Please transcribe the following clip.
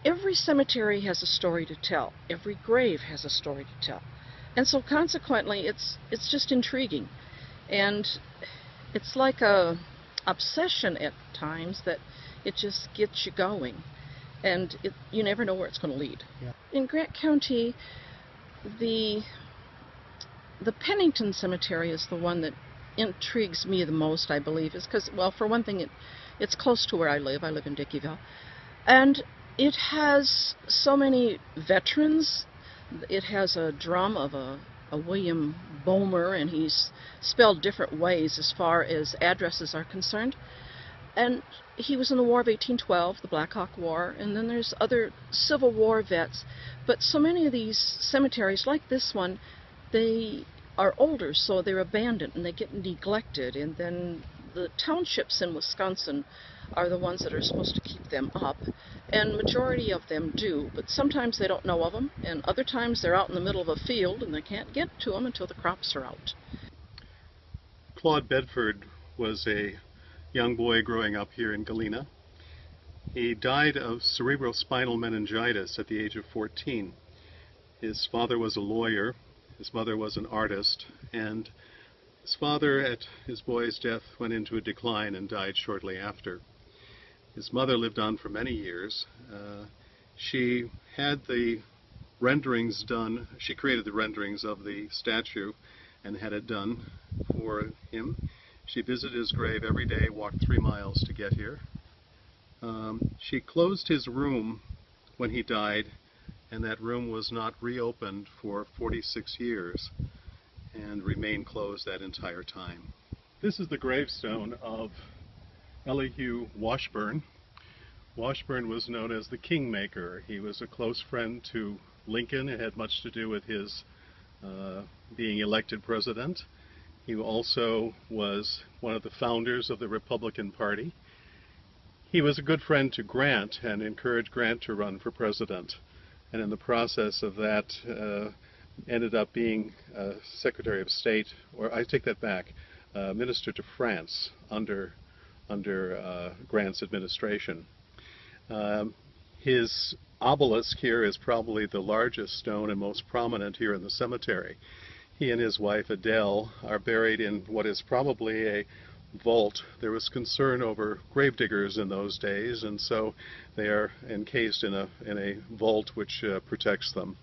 every cemetery has a story to tell. Every grave has a story to tell. And so consequently, it's just intriguing. And it's like a obsession at times that it just gets you going. And you never know where it's going to lead. Yeah. In Grant County, the Pennington Cemetery is the one that intrigues me the most, I believe, is because, well, for one thing, it's close to where I live. I live in Dickeyville. And it has so many veterans. It has a drum of a William Bomer, and he's spelled different ways as far as addresses are concerned. And he was in the War of 1812, the Black Hawk War, and then there's other Civil War vets. But so many of these cemeteries, like this one, they are older, so they're abandoned and they get neglected. And then the townships in Wisconsin are the ones that are supposed to keep them up. And majority of them do, but sometimes they don't know of them, and other times they're out in the middle of a field and they can't get to them until the crops are out. Claude Bedford was a young boy growing up here in Galena. He died of cerebrospinal meningitis at the age of 14. His father was a lawyer, his mother was an artist, and his father, at his boy's death, went into a decline and died shortly after. His mother lived on for many years. She had the renderings done. She created the renderings of the statue and had it done for him. She visited his grave every day, walked 3 miles to get here. She closed his room when he died, and that room was not reopened for 46 years and remained closed that entire time. This is the gravestone of Elihu Washburn. Washburn was known as the Kingmaker. He was a close friend to Lincoln. It had much to do with his being elected president. He also was one of the founders of the Republican Party. He was a good friend to Grant and encouraged Grant to run for president. And in the process of that, ended up being Secretary of State, or I take that back, Minister to France under Grant's administration. His obelisk here is probably the largest stone and most prominent here in the cemetery. He and his wife Adele are buried in what is probably a vault. There was concern over gravediggers in those days, and so they are encased in a vault which protects them.